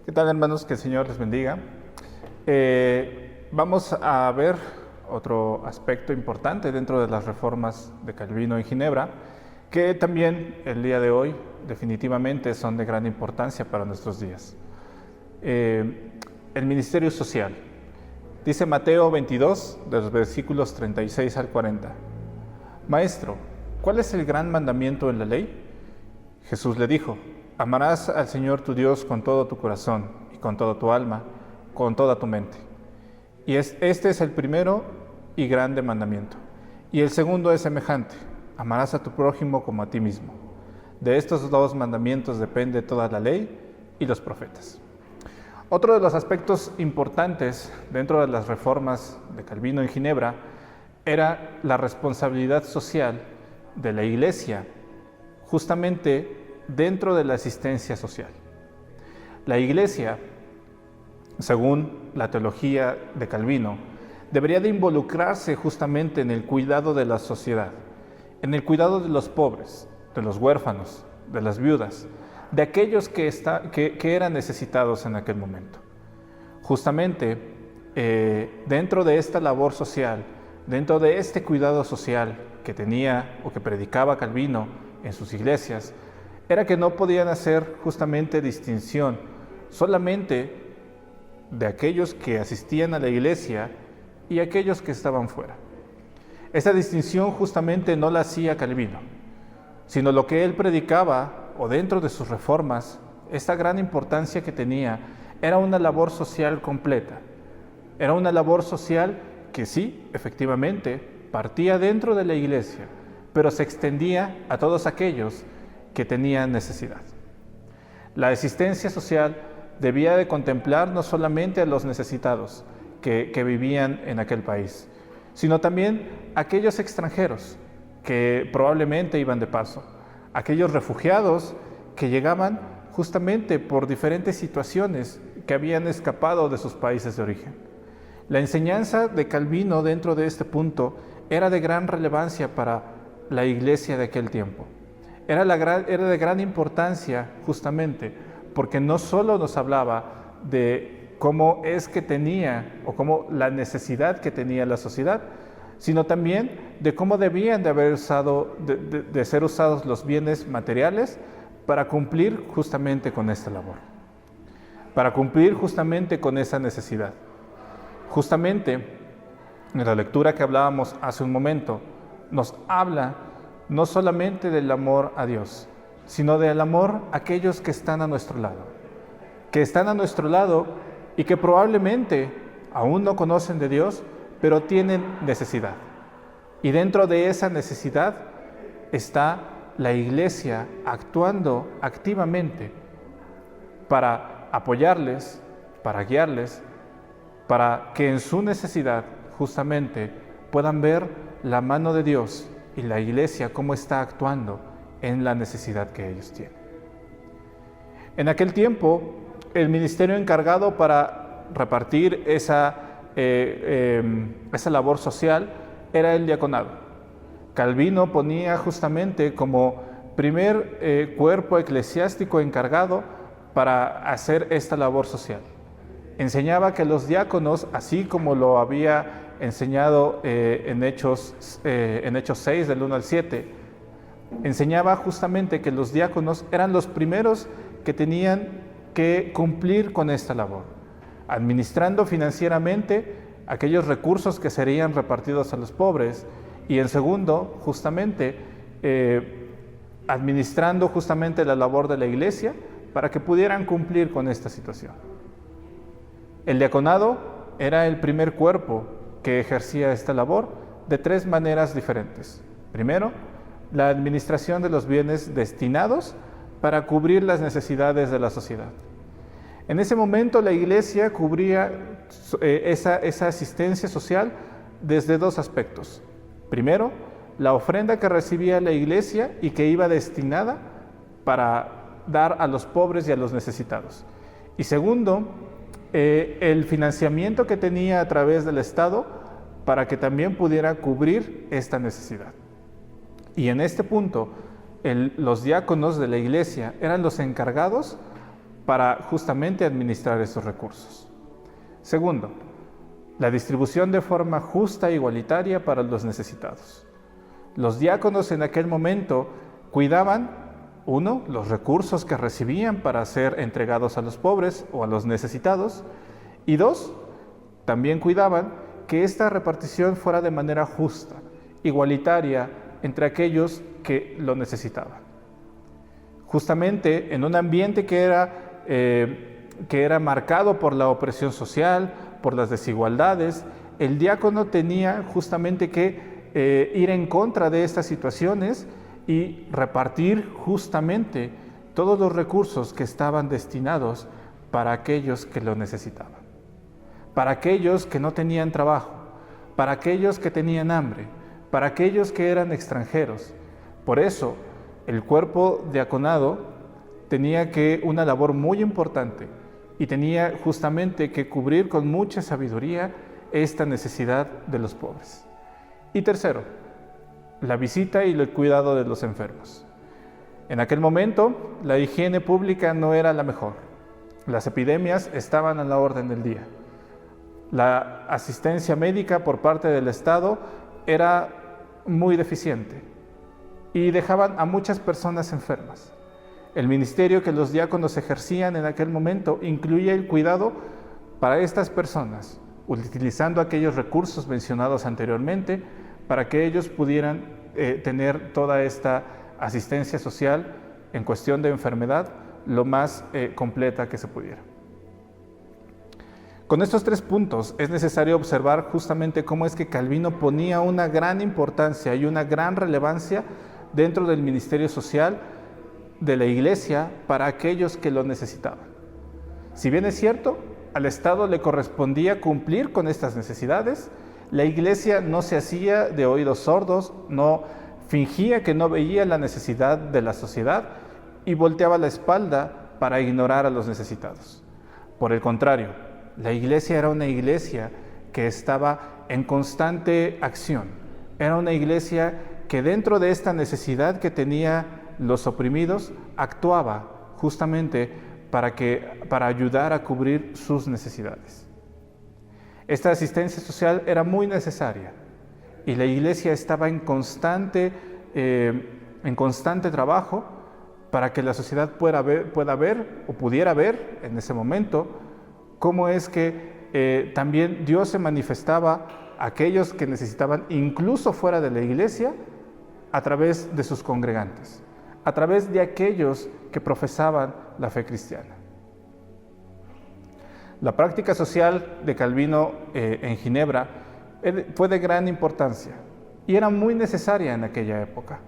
¿Qué tal, hermanos? Que el Señor les bendiga. Vamos a ver otro aspecto importante dentro de las reformas de Calvino en Ginebra, que también el día de hoy definitivamente son de gran importancia para nuestros días. El ministerio social. Dice Mateo 22, de los versículos 36 al 40. Maestro, ¿cuál es el gran mandamiento en la ley? Jesús le dijo: amarás al Señor tu Dios con todo tu corazón y con toda tu alma, con toda tu mente. Y este es el primero y grande mandamiento. Y el segundo es semejante: amarás a tu prójimo como a ti mismo. De estos dos mandamientos depende toda la ley y los profetas. Otro de los aspectos importantes dentro de las reformas de Calvino en Ginebra era la responsabilidad social de la Iglesia, justamente dentro de la asistencia social. La Iglesia, según la teología de Calvino, debería de involucrarse justamente en el cuidado de la sociedad, en el cuidado de los pobres, de los huérfanos, de las viudas, de aquellos que eran necesitados en aquel momento. Justamente dentro de esta labor social, dentro de este cuidado social que tenía o que predicaba Calvino en sus iglesias, era que no podían hacer justamente distinción solamente de aquellos que asistían a la iglesia y aquellos que estaban fuera. Esa distinción justamente no la hacía Calvino, sino lo que él predicaba, o dentro de sus reformas, esta gran importancia que tenía, era una labor social completa. Era una labor social que sí, efectivamente, partía dentro de la iglesia, pero se extendía a todos aquellos que tenían necesidad. La asistencia social debía de contemplar no solamente a los necesitados que vivían en aquel país, sino también a aquellos extranjeros que probablemente iban de paso, aquellos refugiados que llegaban justamente por diferentes situaciones que habían escapado de sus países de origen. La enseñanza de Calvino dentro de este punto era de gran relevancia para la iglesia de aquel tiempo. Era de gran importancia justamente porque no solo nos hablaba de cómo es que tenía o cómo la necesidad que tenía la sociedad, sino también de cómo debían de ser usados los bienes materiales para cumplir justamente con esta labor, para cumplir justamente con esa necesidad. Justamente en la lectura que hablábamos hace un momento, nos habla no solamente del amor a Dios, sino del amor a aquellos que están a nuestro lado y que probablemente aún no conocen de Dios, pero tienen necesidad. Y dentro de esa necesidad está la iglesia actuando activamente para apoyarles, para guiarles, para que en su necesidad justamente puedan ver la mano de Dios y la iglesia cómo está actuando en la necesidad que ellos tienen. En aquel tiempo, el ministerio encargado para repartir esa labor social era el diaconado. Calvino ponía justamente como primer cuerpo eclesiástico encargado para hacer esta labor social. Enseñaba que los diáconos, así como lo había enseñado en Hechos 6, del 1 al 7, enseñaba justamente que los diáconos eran los primeros que tenían que cumplir con esta labor, administrando financieramente aquellos recursos que serían repartidos a los pobres, y en segundo, justamente, administrando justamente la labor de la iglesia para que pudieran cumplir con esta situación. El diaconado era el primer cuerpo que ejercía esta labor de tres maneras diferentes. Primero, la administración de los bienes destinados para cubrir las necesidades de la sociedad. En ese momento la iglesia cubría esa asistencia social desde dos aspectos. Primero, la ofrenda que recibía la iglesia y que iba destinada para dar a los pobres y a los necesitados. Y segundo, el financiamiento que tenía a través del Estado para que también pudiera cubrir esta necesidad. Y en este punto, los diáconos de la iglesia eran los encargados para justamente administrar esos recursos. Segundo, la distribución de forma justa e igualitaria para los necesitados. Los diáconos en aquel momento cuidaban, uno, los recursos que recibían para ser entregados a los pobres o a los necesitados, y dos, también cuidaban que esta repartición fuera de manera justa, igualitaria entre aquellos que lo necesitaban. Justamente en un ambiente que era marcado por la opresión social, por las desigualdades, el diácono tenía justamente que ir en contra de estas situaciones y repartir justamente todos los recursos que estaban destinados para aquellos que lo necesitaban, para aquellos que no tenían trabajo, para aquellos que tenían hambre, para aquellos que eran extranjeros. Por eso, el cuerpo diaconado tenía una labor muy importante y tenía justamente que cubrir con mucha sabiduría esta necesidad de los pobres. Y tercero, la visita y el cuidado de los enfermos. En aquel momento, la higiene pública no era la mejor. Las epidemias estaban a la orden del día. La asistencia médica por parte del Estado era muy deficiente y dejaban a muchas personas enfermas. El ministerio que los diáconos ejercían en aquel momento incluía el cuidado para estas personas, utilizando aquellos recursos mencionados anteriormente para que ellos pudieran tener toda esta asistencia social en cuestión de enfermedad lo más completa que se pudiera. Con estos 3 puntos es necesario observar justamente cómo es que Calvino ponía una gran importancia y una gran relevancia dentro del ministerio social de la Iglesia para aquellos que lo necesitaban. Si bien es cierto, al Estado le correspondía cumplir con estas necesidades, la Iglesia no se hacía de oídos sordos, no fingía que no veía la necesidad de la sociedad y volteaba la espalda para ignorar a los necesitados. Por el contrario, la Iglesia era una Iglesia que estaba en constante acción. Era una Iglesia que dentro de esta necesidad que tenía los oprimidos, actuaba justamente para ayudar a cubrir sus necesidades. Esta asistencia social era muy necesaria y la Iglesia estaba en constante trabajo para que la sociedad pudiera ver en ese momento cómo es que también Dios se manifestaba a aquellos que necesitaban, incluso fuera de la Iglesia, a través de sus congregantes, a través de aquellos que profesaban la fe cristiana. La práctica social de Calvino en Ginebra fue de gran importancia y era muy necesaria en aquella época.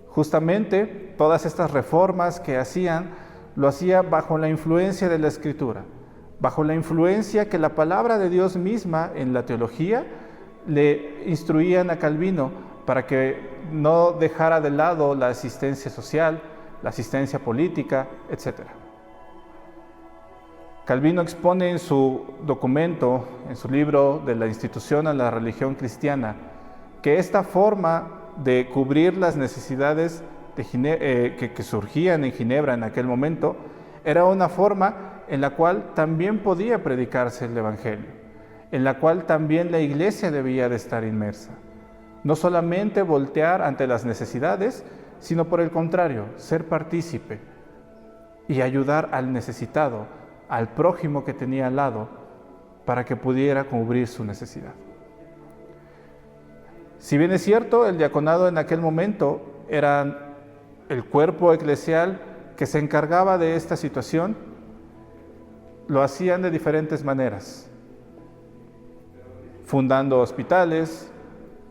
Justamente todas estas reformas que hacían, lo hacía bajo la influencia de la Escritura, bajo la influencia que la palabra de Dios misma en la teología le instruían a Calvino para que no dejara de lado la asistencia social, la asistencia política, etc. Calvino expone en su documento, en su libro de la institución a la religión cristiana, que esta forma de cubrir las necesidades que surgían en Ginebra en aquel momento, era una forma en la cual también podía predicarse el Evangelio, en la cual también la Iglesia debía de estar inmersa. No solamente voltear ante las necesidades, sino por el contrario, ser partícipe y ayudar al necesitado, al prójimo que tenía al lado, para que pudiera cubrir su necesidad. Si bien es cierto, el diaconado en aquel momento era el cuerpo eclesial que se encargaba de esta situación, lo hacían de diferentes maneras, fundando hospitales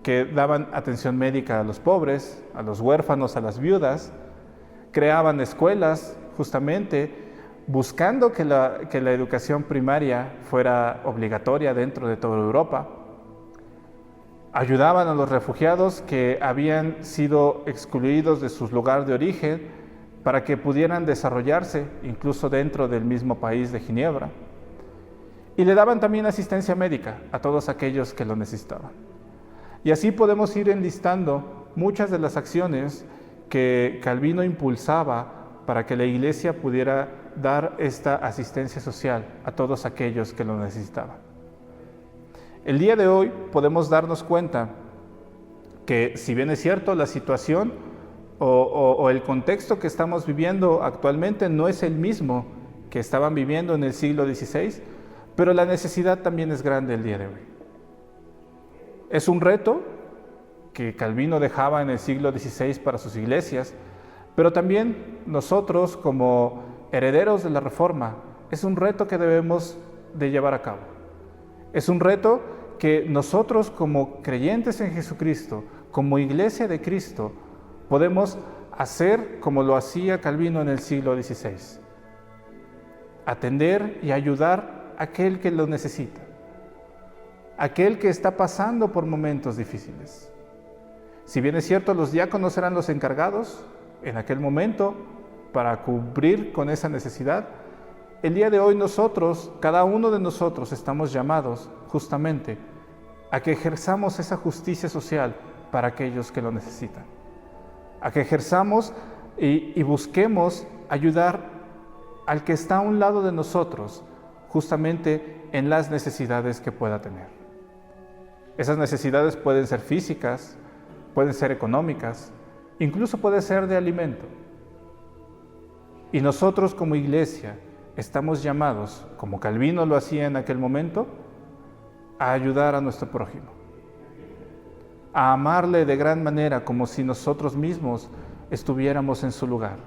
que daban atención médica a los pobres, a los huérfanos, a las viudas, creaban escuelas justamente buscando que la educación primaria fuera obligatoria dentro de toda Europa. Ayudaban a los refugiados que habían sido excluidos de su lugar de origen para que pudieran desarrollarse incluso dentro del mismo país de Ginebra. Y le daban también asistencia médica a todos aquellos que lo necesitaban. Y así podemos ir enlistando muchas de las acciones que Calvino impulsaba para que la iglesia pudiera dar esta asistencia social a todos aquellos que lo necesitaban. El día de hoy podemos darnos cuenta que, si bien es cierto, la situación o el contexto que estamos viviendo actualmente no es el mismo que estaban viviendo en el siglo XVI, pero la necesidad también es grande el día de hoy. Es un reto que Calvino dejaba en el siglo XVI para sus iglesias, pero también nosotros, como herederos de la Reforma, es un reto que debemos de llevar a cabo. Es un reto que nosotros, como creyentes en Jesucristo, como iglesia de Cristo, podemos hacer como lo hacía Calvino en el siglo XVI. Atender y ayudar a aquel que lo necesita, aquel que está pasando por momentos difíciles. Si bien es cierto, los diáconos eran los encargados en aquel momento para cubrir con esa necesidad, el día de hoy nosotros, cada uno de nosotros, estamos llamados justamente a que ejerzamos esa justicia social para aquellos que lo necesitan, a que ejerzamos y busquemos ayudar al que está a un lado de nosotros, justamente en las necesidades que pueda tener. Esas necesidades pueden ser físicas, pueden ser económicas, incluso puede ser de alimento. Y nosotros como iglesia estamos llamados, como Calvino lo hacía en aquel momento, a ayudar a nuestro prójimo, a amarle de gran manera como si nosotros mismos estuviéramos en su lugar.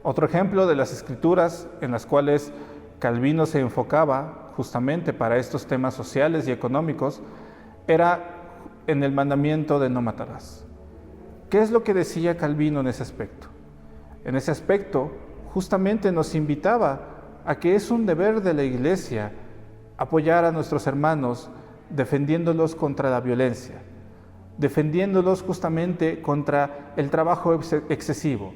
Otro ejemplo de las escrituras en las cuales Calvino se enfocaba justamente para estos temas sociales y económicos era en el mandamiento de no matarás. ¿Qué es lo que decía Calvino en ese aspecto? En ese aspecto justamente nos invitaba a que es un deber de la iglesia apoyar a nuestros hermanos defendiéndolos contra la violencia, defendiéndolos justamente contra el trabajo excesivo,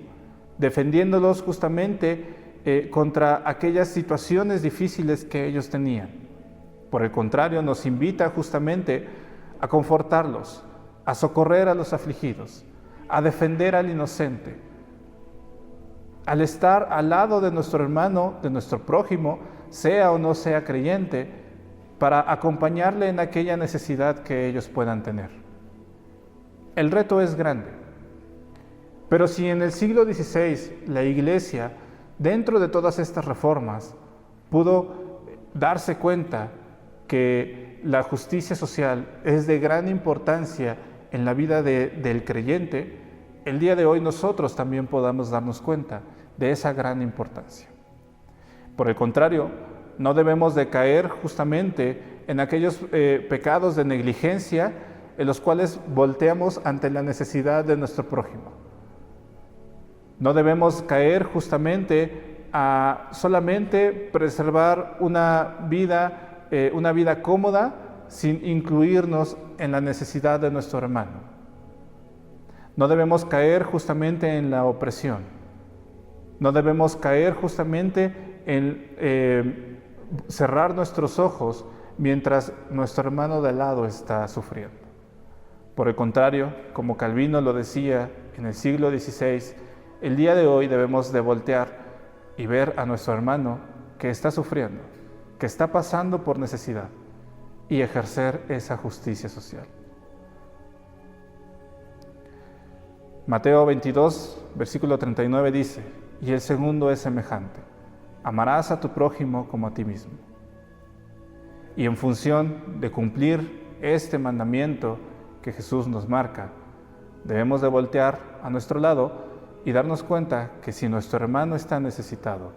defendiéndolos justamente contra aquellas situaciones difíciles que ellos tenían. Por el contrario, nos invita justamente a confortarlos, a socorrer a los afligidos, a defender al inocente, al estar al lado de nuestro hermano, de nuestro prójimo, sea o no sea creyente, para acompañarle en aquella necesidad que ellos puedan tener. El reto es grande, pero si en el siglo XVI la Iglesia, dentro de todas estas reformas, pudo darse cuenta que la justicia social es de gran importancia en la vida del creyente, el día de hoy nosotros también podamos darnos cuenta de esa gran importancia. Por el contrario, no debemos de caer justamente en aquellos pecados de negligencia en los cuales volteamos ante la necesidad de nuestro prójimo. No debemos caer justamente a solamente preservar una vida cómoda sin incluirnos en la necesidad de nuestro hermano. No debemos caer justamente en la opresión. No debemos caer justamente en cerrar nuestros ojos mientras nuestro hermano de al lado está sufriendo. Por el contrario, como Calvino lo decía en el siglo XVI, el día de hoy debemos de voltear y ver a nuestro hermano que está sufriendo, que está pasando por necesidad, y ejercer esa justicia social. Mateo 22, versículo 39 dice, y el segundo es semejante, amarás a tu prójimo como a ti mismo. Y en función de cumplir este mandamiento que Jesús nos marca, debemos de voltear a nuestro lado y darnos cuenta que si nuestro hermano está necesitado,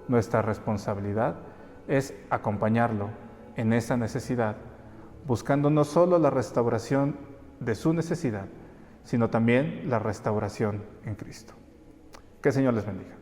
nuestra responsabilidad es acompañarlo en esa necesidad, buscando no solo la restauración de su necesidad, sino también la restauración en Cristo. Que el Señor les bendiga.